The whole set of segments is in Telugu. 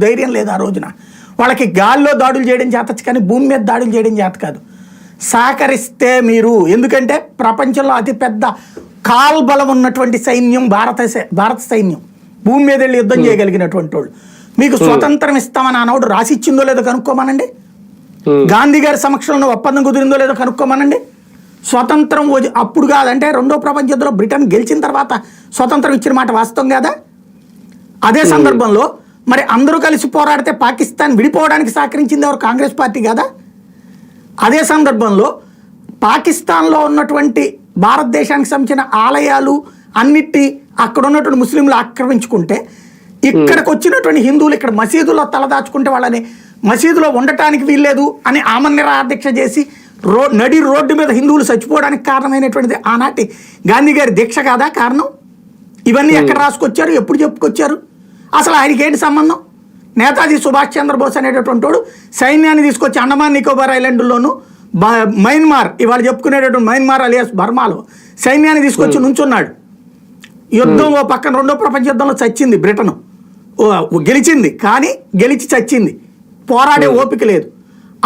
ధైర్యం లేదు ఆ రోజున. వాళ్ళకి గాల్లో దాడులు చేయడం చేతచ్చు కానీ భూమి మీద దాడులు చేయడం చేత కాదు. సహకరిస్తే మీరు, ఎందుకంటే ప్రపంచంలో అతిపెద్ద కాల్బలం ఉన్నటువంటి సైన్యం భారత సైన్యం, భూమి మీద వెళ్ళి యుద్ధం చేయగలిగినటువంటి వాళ్ళు. మీకు స్వతంత్రం ఇస్తామని ఆనాడు రాసిచ్చిందో లేదో కనుక్కోమనండి. గాంధీ గారి సమక్షంలో ఒప్పందం కుదిరిందో లేదో కనుక్కోమనండి. స్వతంత్రం అప్పుడు కాదంటే రెండో ప్రపంచ యుద్ధంలో బ్రిటన్ గెలిచిన తర్వాత స్వతంత్రం ఇచ్చిన మాట వాస్తవం కాదా? అదే సందర్భంలో మరి అందరూ కలిసి పోరాడితే పాకిస్తాన్ విడిపోవడానికి సహకరించింది ఎవరు? కాంగ్రెస్ పార్టీ కదా. అదే సందర్భంలో పాకిస్తాన్లో ఉన్నటువంటి భారతదేశానికి సంబంధించిన ఆలయాలు అన్నిటి అక్కడ ఉన్నటువంటి ముస్లింలు ఆక్రమించుకుంటే ఇక్కడికి వచ్చినటువంటి హిందువులు ఇక్కడ మసీదులో తలదాచుకుంటే వాళ్ళని మసీదులో ఉండటానికి వీల్లేదు అని ఆమరణ చేసి నడి రోడ్డు మీద హిందువులు చచ్చిపోవడానికి కారణమైనటువంటిది ఆనాటి గాంధీ గారి దీక్ష కాదా కారణం? ఇవన్నీ ఎక్కడ రాసుకొచ్చారు, ఎప్పుడు చెప్పుకొచ్చారు? అసలు ఆయనకి ఏంటి సంబంధం? నేతాజీ సుభాష్ చంద్రబోస్ అనేటటువంటి వాడు సైన్యాన్ని తీసుకొచ్చి అండమాన్ నికోబార్ ఐలాండ్లోను మయన్మార్, ఇవాళ చెప్పుకునేటటువంటి మయన్మార్ అలియాస్ బర్మాలో సైన్యాన్ని తీసుకొచ్చి నుంచున్నాడు. యుద్ధం ఓ పక్కన రెండో ప్రపంచ యుద్ధంలో చచ్చింది బ్రిటన్, గెలిచింది కానీ గెలిచి చచ్చింది. పోరాడే ఓపిక లేదు.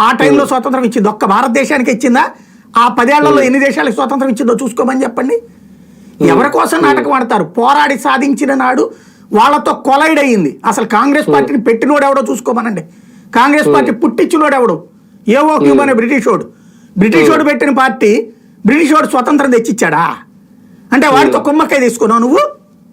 ఆ టైంలో స్వతంత్రం ఇచ్చింది ఒక్క భారతదేశానికి ఇచ్చిందా? ఆ 10 ఏళ్లలో ఎన్ని దేశాలకు స్వతంత్రం ఇచ్చిందో చూసుకోమని చెప్పండి. ఎవరి కోసం నాటకం ఆడతారు? పోరాడి సాధించిన నాడు వాళ్ళతో కొలైడ్ అయ్యింది. అసలు కాంగ్రెస్ పార్టీని పెట్టినోడు ఎవడో చూసుకోమనండి. కాంగ్రెస్ పార్టీ పుట్టించినోడు ఎవడు? ఏవో క్యూబ్ అనే బ్రిటిషోడు పెట్టిన పార్టీ బ్రిటిషోడు స్వతంత్రం తెచ్చిచ్చాడా? అంటే వాడితో కుమ్మక్కై తీసుకున్నావు నువ్వు.